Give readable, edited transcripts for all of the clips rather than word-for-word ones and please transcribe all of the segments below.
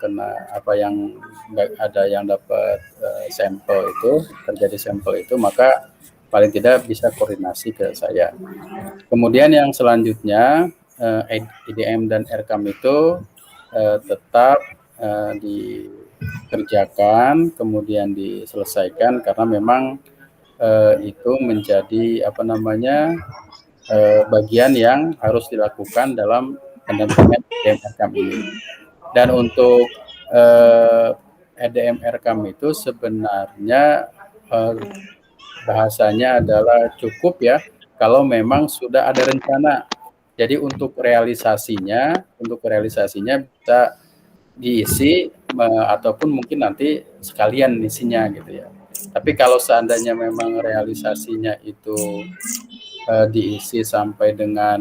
kena apa yang ada yang dapat sampel itu, terjadi sampel itu, maka paling tidak bisa koordinasi ke saya. Kemudian yang selanjutnya IDM dan RKAM itu tetap dikerjakan, kemudian diselesaikan karena memang itu menjadi bagian yang harus dilakukan dalam pendampingan EDM RKAM ini. Dan untuk EDM RKAM itu sebenarnya bahasanya adalah cukup ya kalau memang sudah ada rencana. Jadi untuk realisasinya bisa diisi ataupun mungkin nanti sekalian isinya gitu ya. Tapi kalau seandainya memang realisasinya itu diisi sampai dengan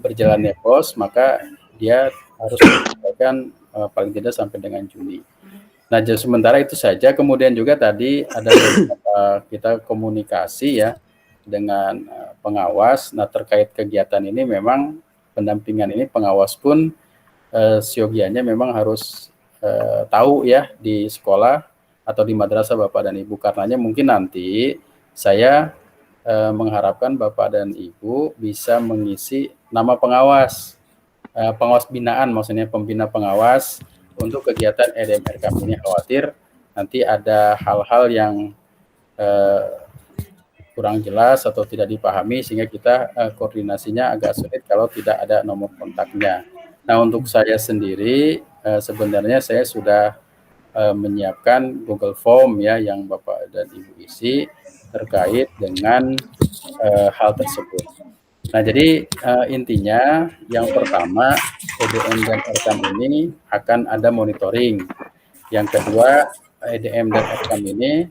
berjalannya pos, maka dia harus diselesaikan paling tidak sampai dengan Juni. Nah, sementara itu saja. Kemudian juga tadi ada kita komunikasi ya dengan pengawas. Nah, terkait kegiatan ini memang pendampingan ini pengawas pun siogianya memang harus tahu ya di sekolah atau di madrasah Bapak dan Ibu. Karenanya mungkin nanti saya mengharapkan Bapak dan Ibu bisa mengisi nama pengawas, pengawas binaan, maksudnya pembina pengawas untuk kegiatan EDM RKAM ini. Khawatir nanti ada hal-hal yang kurang jelas atau tidak dipahami sehingga kita koordinasinya agak sulit kalau tidak ada nomor kontaknya. Nah, untuk saya sendiri sebenarnya saya sudah menyiapkan Google Form ya yang Bapak dan Ibu isi terkait dengan hal tersebut. Nah, jadi intinya yang pertama EDM dan RKAM ini akan ada monitoring. Yang kedua, EDM dan RKAM ini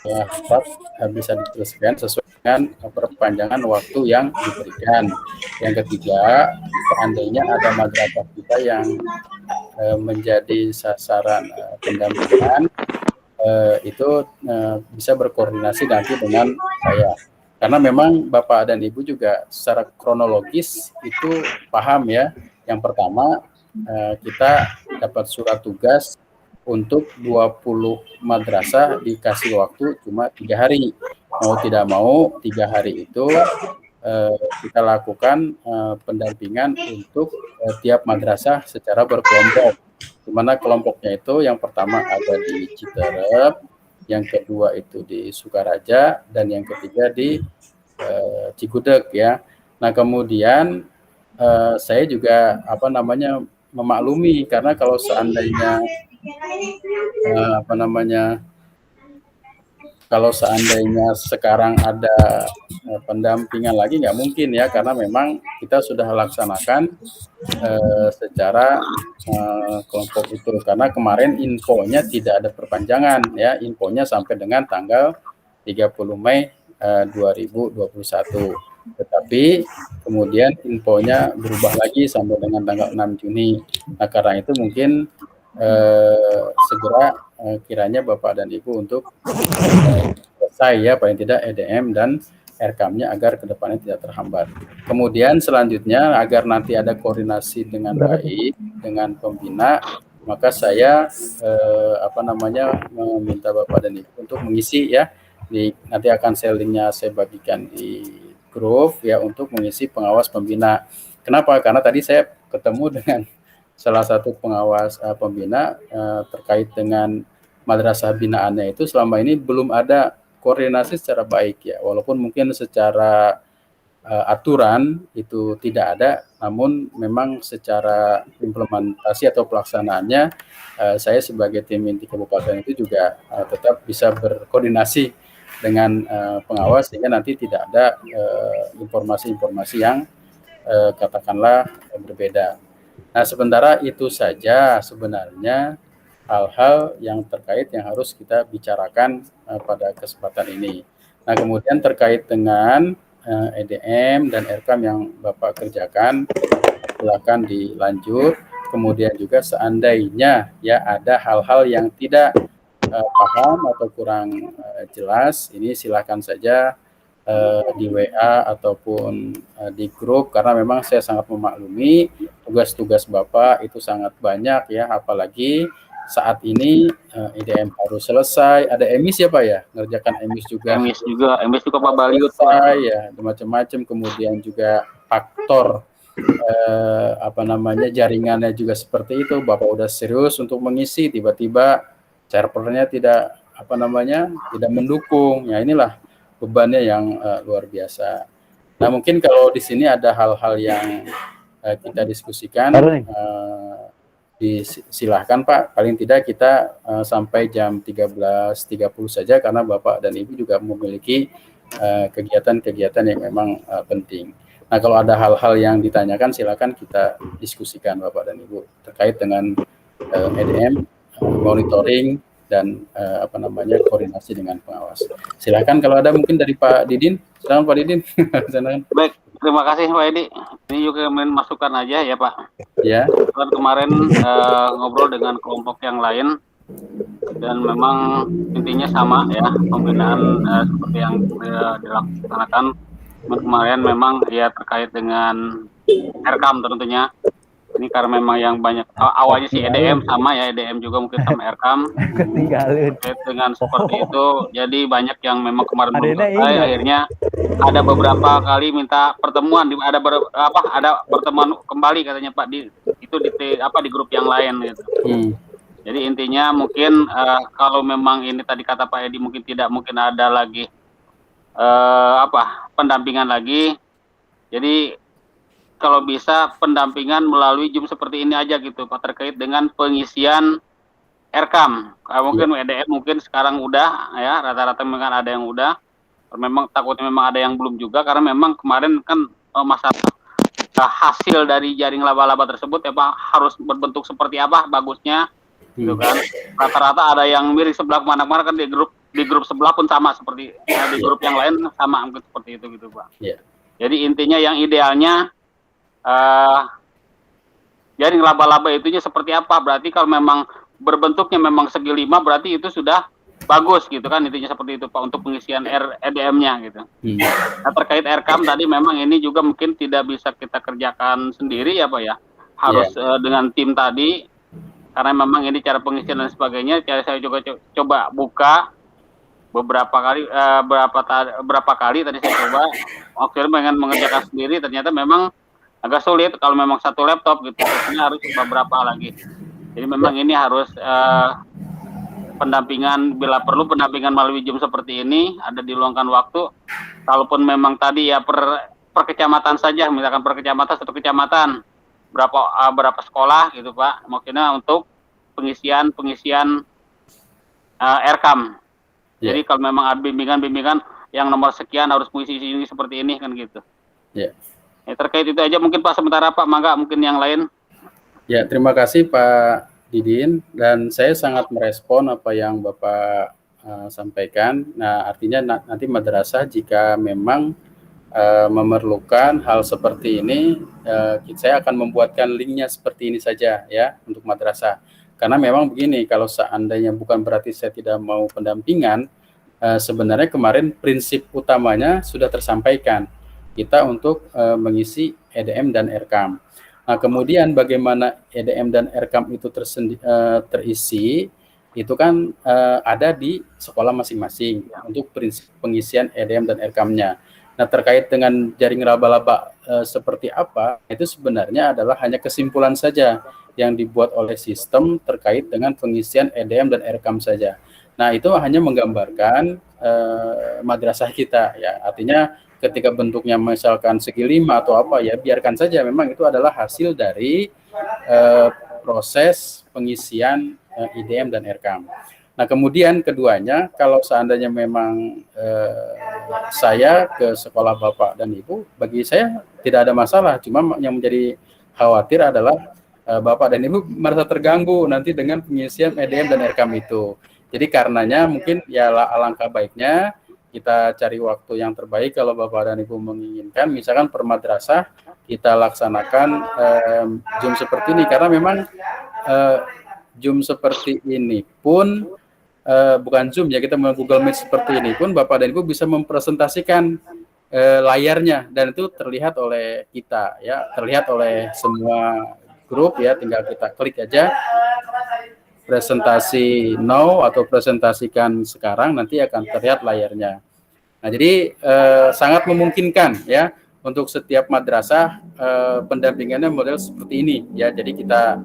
dapat bisa diteruskan sesuai dengan perpanjangan waktu yang diberikan. Yang ketiga, seandainya ada madrasah kita yang menjadi sasaran pendampingan, itu bisa berkoordinasi nanti dengan saya. Karena memang Bapak dan Ibu juga secara kronologis itu paham ya. Yang pertama, kita dapat surat tugas untuk 20 madrasah dikasih waktu cuma 3 hari. Mau tidak mau 3 hari itu kita lakukan pendampingan untuk tiap madrasah secara berkelompok. Di mana kelompoknya itu yang pertama ada di Citerep, yang kedua itu di Sukaraja, dan yang ketiga di Cigudeg ya. Nah, kemudian saya juga memaklumi karena kalau seandainya sekarang ada pendampingan lagi nggak mungkin ya, karena memang kita sudah laksanakan secara kelompok itu, karena kemarin infonya tidak ada perpanjangan ya, infonya sampai dengan tanggal 30 Mei 2021, tetapi kemudian infonya berubah lagi sampai dengan tanggal 6 Juni. Nah, karena itu mungkin segera kiranya Bapak dan Ibu untuk selesai ya paling tidak EDM dan RKAM-nya agar kedepannya tidak terhambat. Kemudian selanjutnya agar nanti ada koordinasi dengan baik dengan pembina, maka saya meminta Bapak dan Ibu untuk mengisi ya, nanti akan linknya saya bagikan di grup ya untuk mengisi pengawas pembina. Kenapa? Karena tadi saya ketemu dengan salah satu pengawas pembina terkait dengan madrasah binaannya itu selama ini belum ada koordinasi secara baik ya, walaupun mungkin secara aturan itu tidak ada, namun memang secara implementasi atau pelaksanaannya saya sebagai tim inti kabupaten itu juga tetap bisa berkoordinasi dengan pengawas sehingga nanti tidak ada informasi-informasi yang katakanlah berbeda. Nah, sementara itu saja sebenarnya hal-hal yang terkait yang harus kita bicarakan pada kesempatan ini. Nah, kemudian terkait dengan EDM dan RKAM yang Bapak kerjakan, silakan dilanjut. Kemudian juga seandainya ya ada hal-hal yang tidak paham atau kurang jelas, ini silakan saja di WA ataupun di grup, karena memang saya sangat memaklumi tugas-tugas Bapak itu sangat banyak ya, apalagi saat ini IDM harus selesai, ada emis ya Pak ya, ngerjakan emis juga emis juga Pak Baliut Pak. selesai ya, macam-macam, kemudian juga faktor jaringannya juga seperti itu. Bapak udah serius untuk mengisi, tiba-tiba servernya tidak tidak mendukung. Ya inilah bebannya yang luar biasa. Nah, mungkin kalau di sini ada hal-hal yang kita diskusikan, silahkan Pak. Paling tidak kita sampai jam 13.30 saja, karena Bapak dan Ibu juga memiliki kegiatan-kegiatan yang memang penting. Nah, kalau ada hal-hal yang ditanyakan, silakan kita diskusikan Bapak dan Ibu terkait dengan EDM, monitoring, dan koordinasi dengan pengawas. Silakan kalau ada mungkin dari Pak Didin. Silakan Pak Didin. Baik, terima kasih Pak Edi. Ini juga masukan aja ya Pak. Ya. Kemarin ngobrol dengan kelompok yang lain, dan memang intinya sama ya, pembinaan seperti yang dilaksanakan kemarin memang ya terkait dengan RKAM tentunya. Ini karena memang yang banyak awalnya sih EDM sama ya, EDM juga mungkin sama RKAM. Dengan seperti itu, jadi banyak yang memang kemarin belum selesai. Akhirnya ada beberapa kali minta pertemuan, ada pertemuan kembali katanya Pak di grup yang lain gitu. Jadi intinya mungkin kalau memang ini tadi kata Pak Edi mungkin tidak mungkin ada lagi pendampingan lagi. Jadi kalau bisa pendampingan melalui Zoom seperti ini aja gitu Pak, terkait dengan pengisian RKAM. Mungkin EDM mungkin sekarang udah ya, rata-rata memang ada yang udah. Memang takutnya memang ada yang belum juga, karena memang kemarin kan masalah hasil dari jaring laba-laba tersebut ya Pak harus berbentuk seperti apa bagusnya gitu kan. Rata-rata ada yang miring sebelah kemana-mana kan, di grup sebelah pun sama seperti di grup yang lain sama mungkin seperti itu gitu Pak. Jadi intinya yang idealnya jaring laba-laba itunya seperti apa, berarti kalau memang berbentuknya memang segi 5 berarti itu sudah bagus gitu kan, intinya seperti itu Pak untuk pengisian EDM-nya gitu. Nah, terkait RKAM tadi memang ini juga mungkin tidak bisa kita kerjakan sendiri ya Pak ya, harus dengan tim tadi, karena memang ini cara pengisian dan sebagainya. Saya juga coba buka beberapa kali tadi saya coba, akhirnya pengen mengerjakan sendiri, ternyata memang agak sulit kalau memang satu laptop gitu, artinya harus beberapa lagi. Jadi memang ini harus pendampingan, bila perlu pendampingan melalui Zoom seperti ini, ada diluangkan waktu. Kalaupun memang tadi ya per kecamatan saja, misalkan per kecamatan, satu kecamatan berapa sekolah gitu Pak, maksudnya untuk pengisian RKAM. Jadi kalau memang ada bimbingan yang nomor sekian harus mengisi ini seperti ini kan gitu. Terkait itu aja mungkin Pak sementara Pak, mangga mungkin yang lain. Ya, terima kasih Pak Didin, dan saya sangat merespon apa yang Bapak sampaikan. Nah, artinya nanti madrasah jika memang memerlukan hal seperti ini, saya akan membuatkan linknya seperti ini saja ya untuk madrasah. Karena memang begini, kalau seandainya bukan berarti saya tidak mau pendampingan, sebenarnya kemarin prinsip utamanya sudah tersampaikan. Kita untuk mengisi EDM dan RKAM. Nah, kemudian bagaimana EDM dan RKAM itu terisi, itu kan ada di sekolah masing-masing untuk prinsip pengisian EDM dan RKAM-nya. Nah, terkait dengan jaring laba-laba seperti apa, itu sebenarnya adalah hanya kesimpulan saja yang dibuat oleh sistem terkait dengan pengisian EDM dan RKAM saja. Nah, itu hanya menggambarkan madrasah kita ya, artinya ketika bentuknya misalkan segi 5 atau apa ya, biarkan saja, memang itu adalah hasil dari proses pengisian IDM dan RKAM. Nah, kemudian keduanya, kalau seandainya memang saya ke sekolah Bapak dan Ibu, bagi saya tidak ada masalah, cuma yang menjadi khawatir adalah Bapak dan Ibu merasa terganggu nanti dengan pengisian IDM dan RKAM itu. Jadi karenanya mungkin ya alangkah baiknya kita cari waktu yang terbaik kalau Bapak dan Ibu menginginkan, misalkan per madrasah kita laksanakan Zoom seperti ini, karena memang Zoom seperti ini pun bukan Zoom ya, kita menggunakan Google Meet seperti ini pun Bapak dan Ibu bisa mempresentasikan layarnya, dan itu terlihat oleh kita ya, terlihat oleh semua grup ya, tinggal kita klik aja presentasi now atau presentasikan sekarang, nanti akan terlihat layarnya. Nah, jadi sangat memungkinkan ya untuk setiap madrasah pendampingannya model seperti ini ya. Jadi kita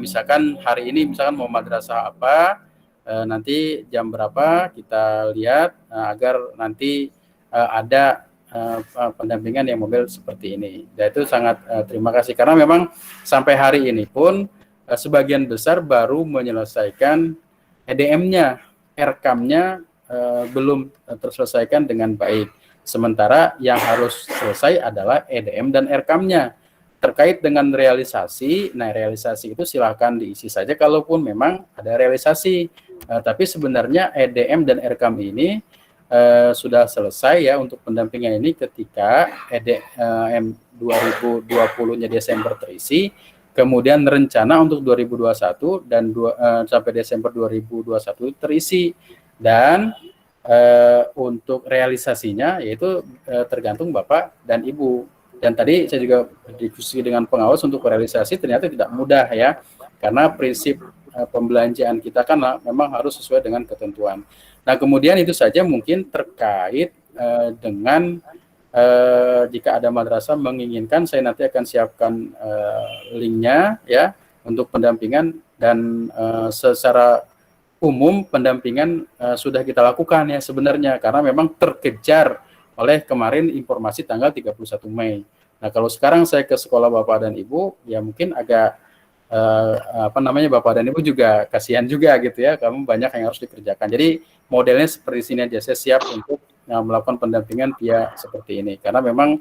misalkan hari ini misalkan mau madrasah apa, nanti jam berapa kita lihat agar nanti ada pendampingan yang model seperti ini. Dan itu sangat terima kasih, karena memang sampai hari ini pun sebagian besar baru menyelesaikan EDM-nya, RKAM-nya belum terselesaikan dengan baik. Sementara yang harus selesai adalah EDM dan RKAM-nya. Terkait dengan realisasi, nah realisasi itu silahkan diisi saja kalaupun memang ada realisasi. Tapi sebenarnya EDM dan RKAM ini sudah selesai ya untuk pendampingan ini ketika EDM 2020-nya Desember terisi, kemudian rencana untuk 2021 dan sampai Desember 2021 terisi, dan untuk realisasinya yaitu tergantung Bapak dan Ibu. Dan tadi saya juga berdiskusi dengan pengawas untuk realisasi, ternyata tidak mudah ya, karena prinsip pembelanjaan kita kan memang harus sesuai dengan ketentuan. Nah, kemudian itu saja mungkin terkait dengan jika ada madrasah menginginkan, saya nanti akan siapkan linknya ya untuk pendampingan, dan secara umum pendampingan sudah kita lakukan ya sebenarnya, karena memang terkejar oleh kemarin informasi tanggal 31 Mei. Nah, kalau sekarang saya ke sekolah Bapak dan Ibu, ya mungkin agak Bapak dan Ibu juga kasihan juga gitu ya, kamu banyak yang harus dikerjakan. Jadi modelnya seperti sini aja, saya siap untuk melakukan pendampingan via seperti ini, karena memang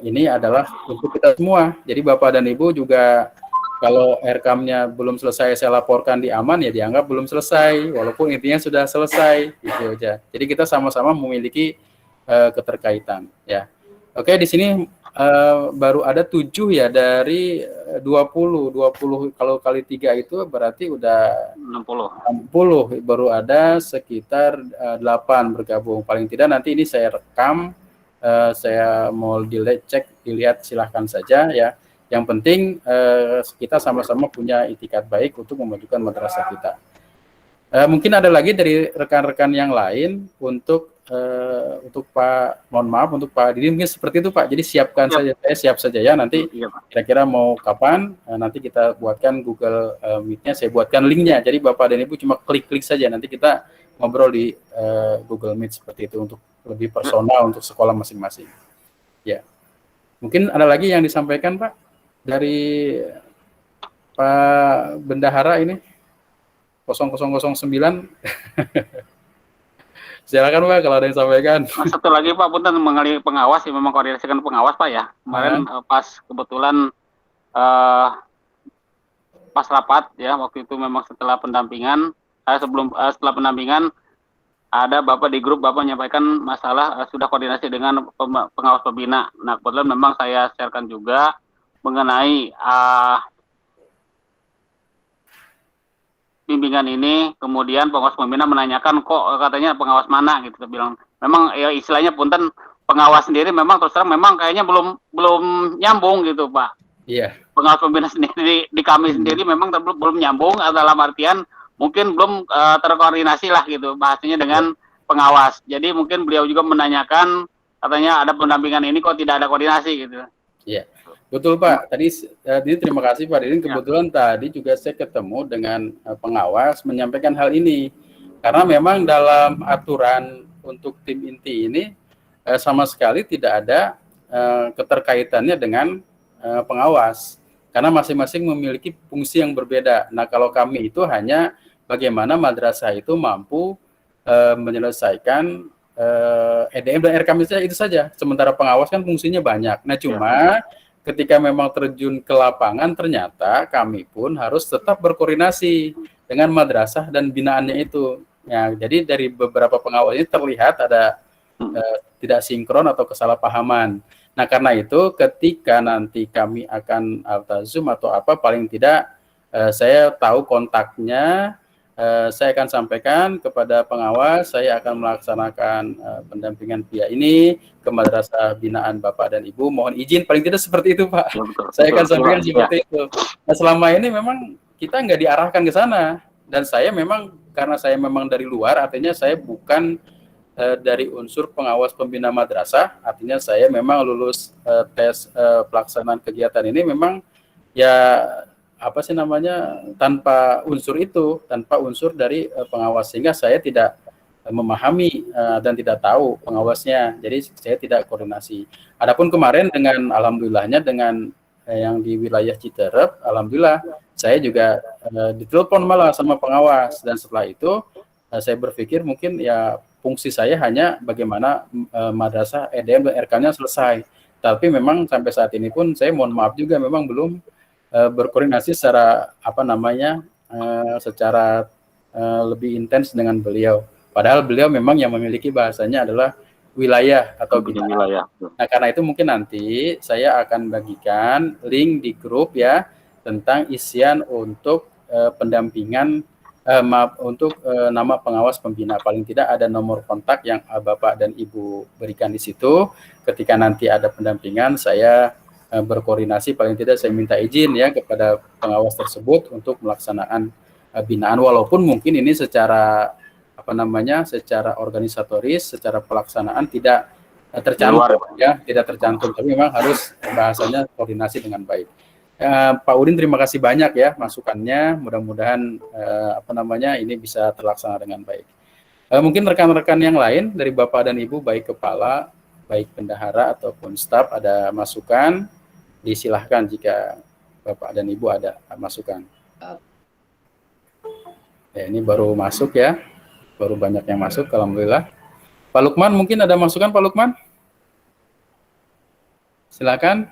ini adalah untuk kita semua. Jadi Bapak dan Ibu juga kalau RKAM-nya belum selesai saya laporkan di aman, ya dianggap belum selesai, walaupun intinya sudah selesai, gitu aja. Jadi kita sama-sama memiliki keterkaitan, ya. Oke, di sini baru ada 7 ya dari 20 kalau kali 3 itu berarti udah 60, baru ada sekitar 8 bergabung. Paling tidak nanti ini saya rekam, saya mau dilihat silahkan saja ya. Yang penting kita sama-sama punya itikat baik untuk memajukan madrasah kita. Mungkin ada lagi dari rekan-rekan yang lain untuk Pak, mohon maaf untuk Pak Didi mungkin seperti itu Pak. Jadi siapkan saja, saya siap saja ya, nanti kira-kira mau kapan nanti kita buatkan Google Meet-nya, saya buatkan linknya. Jadi Bapak dan Ibu cuma klik-klik saja, nanti kita ngobrol di Google Meet seperti itu untuk lebih personal untuk sekolah masing-masing. Ya, mungkin ada lagi yang disampaikan Pak dari Pak Bendahara ini 0009. Silakan Pak kalau ada yang sampaikan. Satu lagi Pak, punten mengenai pengawas, ya memang koordinasikan pengawas Pak ya. Kemarin pas kebetulan pas rapat ya, waktu itu memang setelah pendampingan, setelah pendampingan ada Bapak di grup, Bapak menyampaikan masalah sudah koordinasi dengan pengawas pembina. Nah, kebetulan memang saya sharekan juga mengenai bimbingan ini, kemudian pengawas pembina menanyakan kok katanya pengawas mana gitu, saya bilang memang ya istilahnya punten pengawas sendiri memang terus terang memang kayaknya belum nyambung gitu Pak. Iya. Pengawas pembina sendiri di kami sendiri memang belum nyambung, dalam artian mungkin belum terkoordinasi lah gitu bahasanya dengan pengawas. Jadi mungkin beliau juga menanyakan katanya ada pendampingan ini kok tidak ada koordinasi gitu. Iya. Betul Pak, tadi terima kasih Pak Didin, kebetulan tadi juga saya ketemu dengan pengawas menyampaikan hal ini, karena memang dalam aturan untuk tim inti ini sama sekali tidak ada keterkaitannya dengan pengawas, karena masing-masing memiliki fungsi yang berbeda. Nah, kalau kami itu hanya bagaimana madrasah itu mampu menyelesaikan EDM dan RKAM itu saja, sementara pengawas kan fungsinya banyak. Nah, cuma ketika memang terjun ke lapangan, ternyata kami pun harus tetap berkoordinasi dengan madrasah dan binaannya itu. Ya, jadi dari beberapa pengawas ini terlihat ada tidak sinkron atau kesalahpahaman. Nah, karena itu ketika nanti kami akan alta Zoom atau apa, paling tidak saya tahu kontaknya, Saya akan sampaikan kepada pengawas, saya akan melaksanakan pendampingan pihak ini ke madrasah binaan Bapak dan Ibu. Mohon izin, paling tidak seperti itu, Pak. Ya, betul, Saya akan betul. sampaikan Ya, seperti itu. Nah, selama ini memang kita nggak diarahkan ke sana. Dan saya memang, karena saya memang dari luar, artinya saya bukan dari unsur pengawas pembina madrasah, artinya saya memang lulus tes pelaksanaan kegiatan ini memang ya apa sih namanya tanpa unsur itu, tanpa unsur dari pengawas, sehingga saya tidak memahami dan tidak tahu pengawasnya, jadi saya tidak koordinasi. Adapun kemarin dengan alhamdulillahnya dengan yang di wilayah Citerep, alhamdulillah saya juga ditelepon malah sama pengawas, dan setelah itu saya berpikir mungkin ya fungsi saya hanya bagaimana madrasah EDM dan RK-nya selesai. Tapi memang sampai saat ini pun saya mohon maaf juga memang belum berkoordinasi secara apa namanya secara lebih intens dengan beliau. Padahal beliau memang yang memiliki bahasanya adalah wilayah atau binaan. wilayah. Nah, karena itu mungkin nanti saya akan bagikan link di grup ya tentang isian untuk pendampingan untuk nama pengawas pembina. Paling tidak ada nomor kontak yang Bapak dan Ibu berikan di situ. Ketika nanti ada pendampingan, saya berkoordinasi, paling tidak saya minta izin ya kepada pengawas tersebut untuk melaksanakan binaan, walaupun mungkin ini secara apa namanya secara organisatoris, secara pelaksanaan tidak tercantum ya, tidak tercantum, tapi memang harus bahasanya koordinasi dengan baik. Pak Udin, terima kasih banyak ya masukannya, mudah-mudahan apa namanya ini bisa terlaksana dengan baik. Mungkin rekan-rekan yang lain dari Bapak dan Ibu, baik kepala, baik bendahara ataupun staf, ada masukan, disilahkan jika Bapak dan Ibu ada masukan. Ya, ini baru masuk ya, baru banyak yang masuk, alhamdulillah. Pak Lukman, mungkin ada masukan Pak Lukman? Silakan.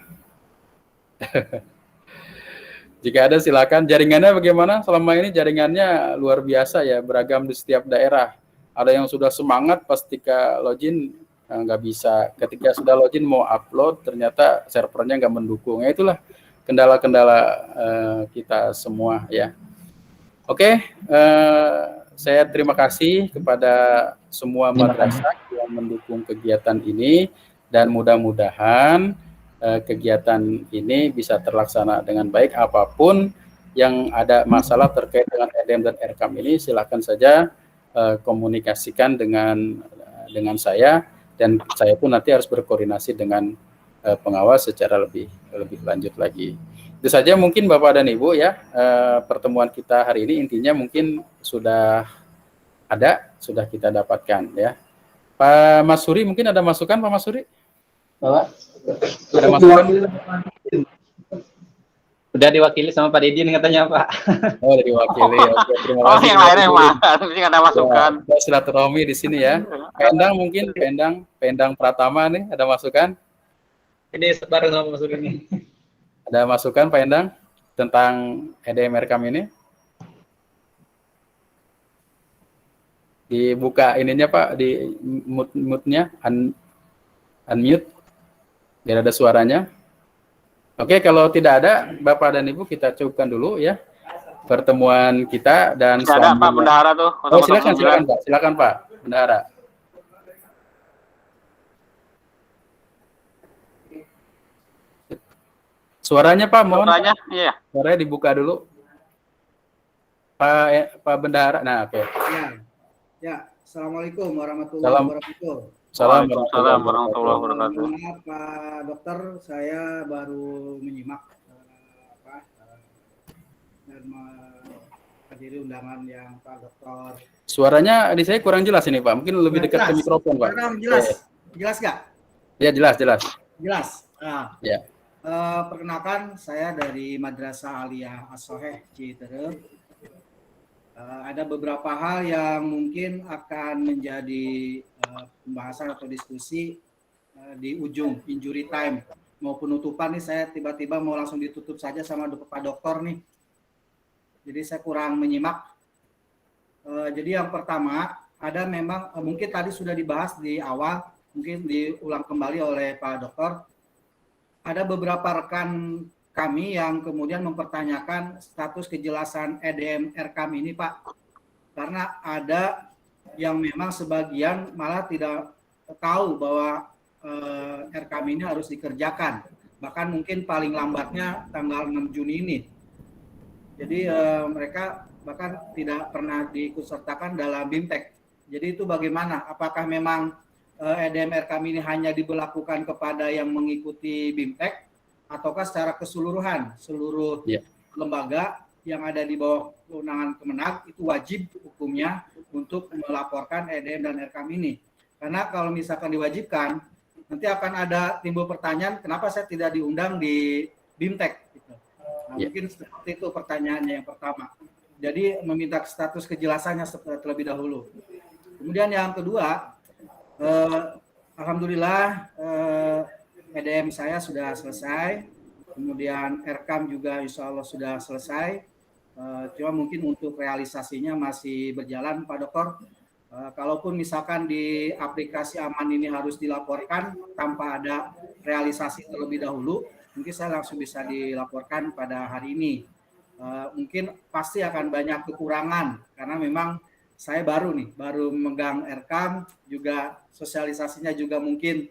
Jika ada silakan. Jaringannya bagaimana? Selama ini jaringannya luar biasa ya, beragam di setiap daerah. Ada yang sudah semangat pas ketika login nggak bisa. Ketika sudah login mau upload, ternyata servernya nggak mendukung. Ya itulah kendala-kendala kita semua ya. Oke, saya terima kasih kepada semua madrasah yang mendukung kegiatan ini, dan mudah-mudahan kegiatan ini bisa terlaksana dengan baik. Apapun yang ada masalah terkait dengan EDM dan RKAM ini, silakan saja komunikasikan dengan saya, dan saya pun nanti harus berkoordinasi dengan pengawas secara lebih lanjut lagi. Itu saja mungkin Bapak dan Ibu ya, pertemuan kita hari ini intinya mungkin sudah kita dapatkan ya. Pak Mas Suri, mungkin ada masukan Pak Mas Suri? Ada masukan? Udah diwakili sama Pak Didin katanya Pak. Oh, diwakili. Oke, terima kasih. Yang lainnya Mas, mungkin ada masukan. Ya, silaturahmi di sini ya. Pendang mungkin, Pendang Pratama nih, ada masukan? Ini sebarang sama masukan ini. Ada masukan Pak Endang tentang EDM RKAM ini? Dibuka ininya Pak, di mute-nya, unmute, biar ada suaranya. Oke, kalau tidak ada, Bapak dan Ibu kita cukupkan dulu ya pertemuan kita, dan ada Pak Bendahara tuh. Oh, silakan Pak Bendahara. Suaranya Pak, mohon. Suaranya, iya. Suaranya dibuka dulu. Pak Bendahara. Nah, oke. Ya, Assalamualaikum warahmatullahi wabarakatuh. Waalaikumsalam warahmatullahi wabarakatuh. Maaf Pak Dokter, saya baru menyimak dan menghadiri undangan yang Pak Dokter. Suaranya di saya kurang jelas ini Pak, mungkin lebih dekat ke mikrofon Pak. Jelas nggak? Ya, jelas. Jelas. Nah, ya. Perkenalkan, saya dari Madrasah Aliyah As-Soheh Citerep. Ada beberapa hal yang mungkin akan menjadi pembahasan atau diskusi di ujung injury time mau penutupan nih. Saya tiba-tiba mau langsung ditutup saja sama Pak Dokter nih. Jadi saya kurang menyimak. Jadi yang pertama, ada memang mungkin tadi sudah dibahas di awal, mungkin diulang kembali oleh Pak Dokter. Ada beberapa rekan kami yang kemudian mempertanyakan status kejelasan EDM RKAM ini, Pak. karena ada yang memang sebagian malah tidak tahu bahwa RKAM ini harus dikerjakan, bahkan mungkin paling lambatnya tanggal 6 Juni ini. Jadi mereka bahkan tidak pernah diikutsertakan dalam BIMTEK. Jadi itu bagaimana? Apakah memang EDM RKAM ini hanya diberlakukan kepada yang mengikuti BIMTEK, ataukah secara keseluruhan seluruh lembaga yang ada di bawah kewenangan Kemenag itu wajib hukumnya untuk melaporkan EDM dan RKAM ini? Karena kalau misalkan diwajibkan, nanti akan ada timbul pertanyaan, kenapa saya tidak diundang di BIMTEK? Gitu. Nah, mungkin seperti itu pertanyaannya yang pertama. Jadi meminta status kejelasannya terlebih dahulu. Kemudian yang kedua, alhamdulillah EDM saya sudah selesai, kemudian RKAM juga insya Allah sudah selesai. Cuma mungkin untuk realisasinya masih berjalan, Pak Dokter. Kalaupun misalkan di aplikasi Aman ini harus dilaporkan tanpa ada realisasi terlebih dahulu, mungkin saya langsung bisa dilaporkan pada hari ini. Mungkin pasti akan banyak kekurangan karena memang saya baru memegang RKAM, juga sosialisasinya juga mungkin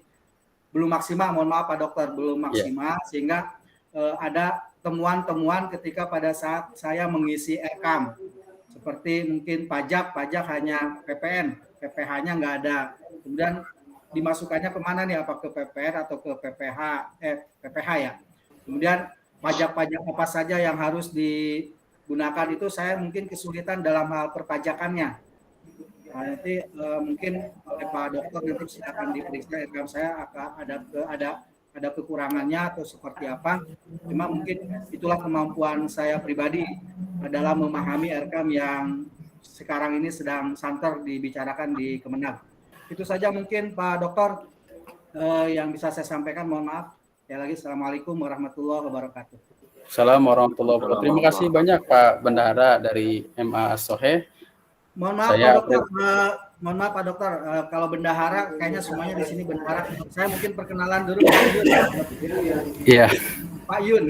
belum maksimal, mohon maaf Pak Dokter, belum maksimal, sehingga ada temuan-temuan ketika pada saat saya mengisi RKAM. Seperti mungkin pajak hanya PPN, PPH-nya nggak ada. Kemudian dimasukkannya kemana nih, apa ke PPN atau ke PPH ya. Kemudian pajak-pajak apa saja yang harus digunakan itu saya mungkin kesulitan dalam hal perpajakannya. Nah, nanti mungkin oleh Pak Dokter nanti silakan diperiksa RKAM saya akan ada kekurangannya atau seperti apa. Cuma mungkin itulah kemampuan saya pribadi dalam memahami RKAM yang sekarang ini sedang santer dibicarakan di Kemenag. Itu saja mungkin Pak Dokter yang bisa saya sampaikan. Mohon maaf. Ya lagi, Assalamualaikum warahmatullahi wabarakatuh. Assalamualaikum warahmatullahi wabarakatuh. Terima kasih banyak Pak Bendahara dari MA As-Soheh. Mohon maaf Pak Dokter. Mohon maaf Pak Dokter, kalau bendahara kayaknya semuanya di sini bendahara. Saya mungkin perkenalan dulu Pak Yun. Iya. Pak Yun.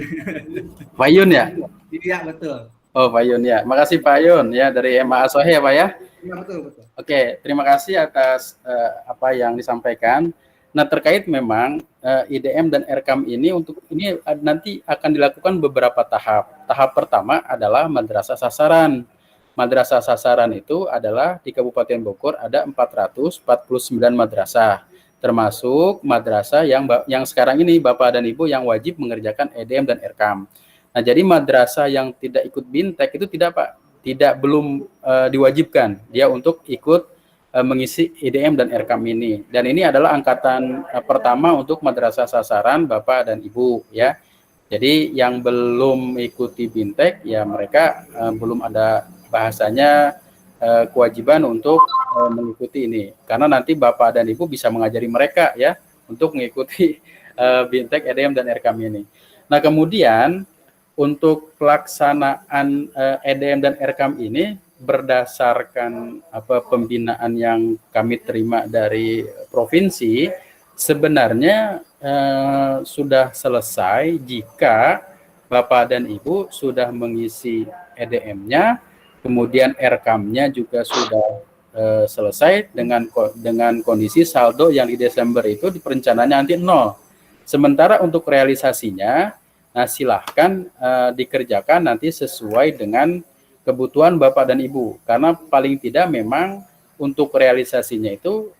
Pak Yun ya? Iya betul. Oh Pak Yun ya. Makasih Pak Yun ya dari MA As-Soheh ya Pak ya. Iya betul. Oke, terima kasih atas apa yang disampaikan. Nah, terkait memang IDM dan RKAM ini nanti akan dilakukan beberapa tahap. Tahap pertama adalah madrasah sasaran. Madrasah sasaran itu adalah di Kabupaten Bogor ada 449 madrasah, termasuk madrasah yang sekarang ini Bapak dan Ibu yang wajib mengerjakan EDM dan RKAM. Nah, jadi madrasah yang tidak ikut BIMTEK itu belum diwajibkan dia untuk ikut mengisi IDM dan RKAM ini. Dan ini adalah angkatan pertama untuk madrasah sasaran Bapak dan Ibu ya. Jadi yang belum ikuti BIMTEK ya mereka belum ada bahasanya kewajiban untuk mengikuti ini. Karena nanti Bapak dan Ibu bisa mengajari mereka ya untuk mengikuti BIMTEK, EDM dan RKAM ini. Nah, kemudian untuk pelaksanaan EDM dan RKAM ini berdasarkan pembinaan yang kami terima dari provinsi, sebenarnya sudah selesai jika Bapak dan Ibu sudah mengisi EDM-nya, kemudian RKAM-nya juga sudah selesai dengan kondisi saldo yang di Desember itu di perencanaannya nanti 0. Sementara untuk realisasinya, nah silahkan dikerjakan nanti sesuai dengan kebutuhan Bapak dan Ibu, karena paling tidak memang untuk realisasinya itu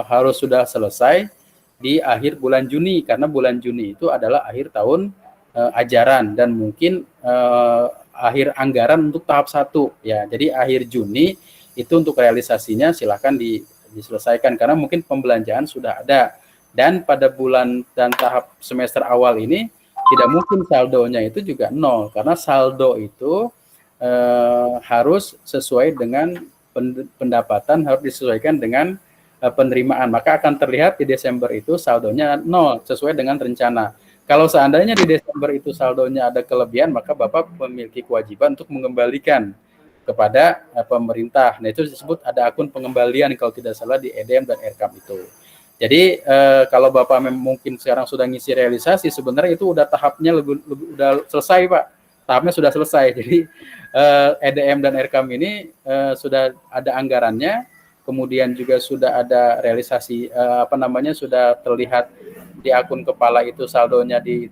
harus sudah selesai di akhir bulan Juni, karena bulan Juni itu adalah akhir tahun ajaran dan mungkin akhir anggaran untuk tahap 1 ya. Jadi akhir Juni itu untuk realisasinya silahkan diselesaikan karena mungkin pembelanjaan sudah ada, dan pada bulan dan tahap semester awal ini tidak mungkin saldonya itu juga 0 karena saldo itu harus sesuai dengan pendapatan, harus disesuaikan dengan penerimaan, maka akan terlihat di Desember itu saldonya 0 sesuai dengan rencana. Kalau seandainya di Desember itu saldonya ada kelebihan, maka Bapak memiliki kewajiban untuk mengembalikan kepada pemerintah. Nah, itu disebut ada akun pengembalian kalau tidak salah di EDM dan RKAM itu. Jadi kalau Bapak mungkin sekarang sudah ngisi realisasi, sebenarnya itu udah tahapnya udah selesai Pak. tahapnya sudah selesai. Jadi EDM dan RKAM ini sudah ada anggarannya, kemudian juga sudah ada realisasi sudah terlihat di akun kepala itu saldonya di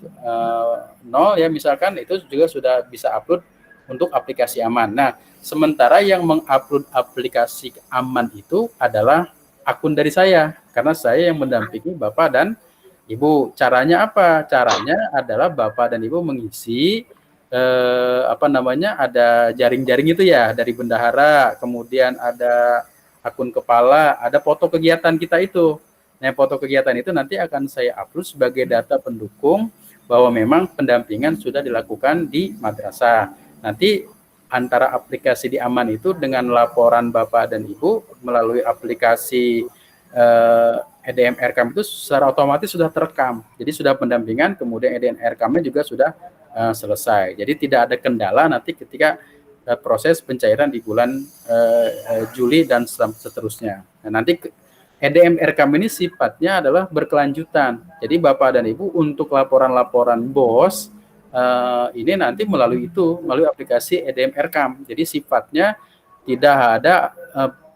nol ya misalkan, itu juga sudah bisa upload untuk aplikasi aman. Nah, sementara yang mengupload aplikasi aman itu adalah akun dari saya, karena saya yang mendampingi Bapak dan Ibu. Caranya apa? Caranya adalah Bapak dan Ibu mengisi ada jaring-jaring itu ya, dari bendahara, kemudian ada akun kepala, ada foto kegiatan kita itu. Nah, foto kegiatan itu nanti akan saya upload sebagai data pendukung bahwa memang pendampingan sudah dilakukan di madrasah. Nanti antara aplikasi di Aman itu dengan laporan Bapak dan Ibu melalui aplikasi EDM RKAM itu secara otomatis sudah terekam. Jadi sudah pendampingan, kemudian EDM RKAM-nya juga sudah selesai. Jadi tidak ada kendala nanti ketika proses pencairan di bulan Juli dan seterusnya. Nah, nanti EDM RKAM ini sifatnya adalah berkelanjutan. Jadi Bapak dan Ibu untuk laporan-laporan BOS ini nanti melalui aplikasi EDM RKAM. Jadi sifatnya tidak ada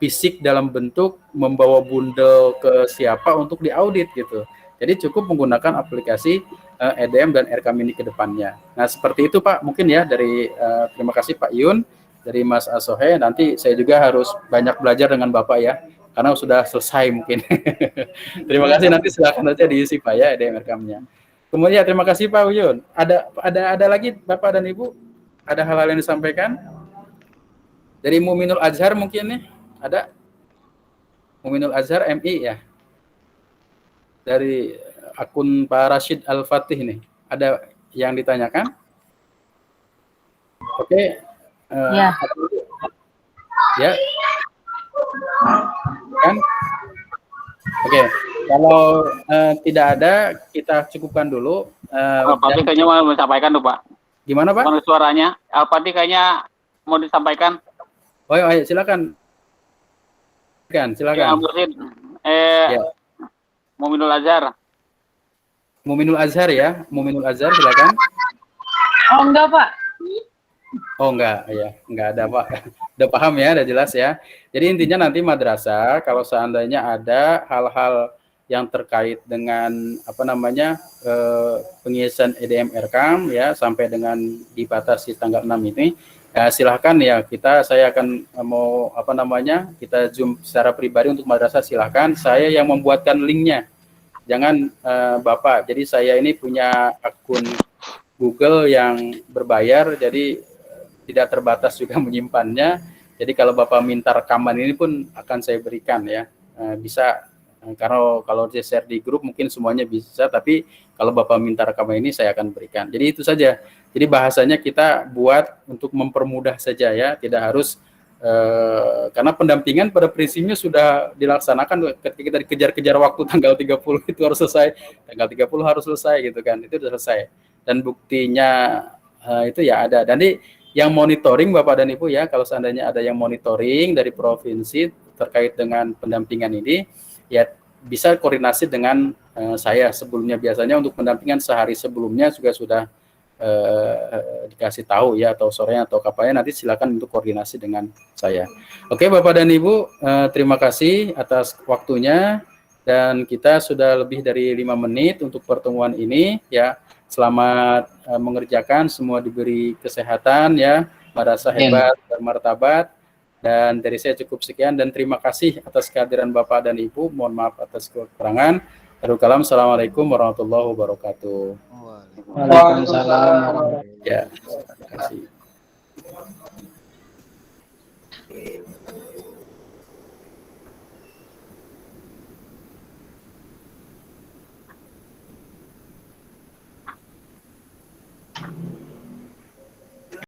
fisik dalam bentuk membawa bundel ke siapa untuk diaudit gitu. Jadi cukup menggunakan aplikasi EDM dan RKAM ini ke depannya. Nah, seperti itu Pak, mungkin ya dari terima kasih Pak Yun, dari Mas Asohe. Nanti saya juga harus banyak belajar dengan Bapak ya, karena sudah selesai mungkin. Terima kasih, nanti silakan saja diisi Pak ya EDM RKAM-nya. Kemudian terima kasih Pak Yun. Ada lagi Bapak dan Ibu? Ada hal-hal yang disampaikan? Dari Muminul Azhar mungkin nih, ada? Muminul Azhar MI ya? Dari akun Pak Rashid Al-Fatih nih, ada yang ditanyakan? Oke. Ya. Ya. Kan? Oke. Kalau tidak ada, kita cukupkan dulu. Al-Fatih kayaknya mau menyampaikan tuh Pak. Gimana Pak? Bukan suaranya. Al-Fatih kayaknya mau disampaikan. Oh, ayo silakan. Silakan. Ya, Mursid. Ya. Muminul Azhar. Muminul Azhar ya, Muminul Azhar silakan. Oh enggak Pak. Oh enggak, ya enggak ada Pak. Udah paham ya, udah jelas ya. Jadi intinya nanti madrasah kalau seandainya ada hal-hal yang terkait dengan pengisian EDM RKAM ya sampai dengan dibatasi tanggal 6 ini, silahkan ya saya akan kita zoom secara pribadi untuk madrasah, silahkan. Saya yang membuatkan linknya. Jangan Bapak, jadi saya ini punya akun Google yang berbayar, jadi tidak terbatas juga menyimpannya. Jadi kalau Bapak minta rekaman ini pun akan saya berikan ya, bisa. Kalau dia share di grup mungkin semuanya bisa, tapi kalau Bapak minta rekaman ini saya akan berikan. Jadi itu saja. Jadi bahasanya kita buat untuk mempermudah saja ya, tidak harus karena pendampingan pada prinsipnya sudah dilaksanakan ketika kita dikejar-kejar waktu tanggal 30 itu harus selesai, tanggal 30 harus selesai gitu kan, itu sudah selesai. Dan buktinya itu ya ada. Dan yang monitoring Bapak dan Ibu ya, kalau seandainya ada yang monitoring dari provinsi terkait dengan pendampingan ini, ya bisa koordinasi dengan saya sebelumnya. Biasanya untuk pendampingan sehari sebelumnya juga sudah dikasih tahu ya, atau sorenya atau kapannya, nanti silakan untuk koordinasi dengan saya. Oke Bapak dan Ibu, terima kasih atas waktunya, dan kita sudah lebih dari 5 menit untuk pertemuan ini ya. Selamat mengerjakan, semua diberi kesehatan ya, merasa hebat, bermartabat, dan dari saya cukup sekian, dan terima kasih atas kehadiran Bapak dan Ibu. Mohon maaf atas kekurangan. Assalamualaikum warahmatullahi wabarakatuh. Waalaikumsalam. Ya, terima kasih.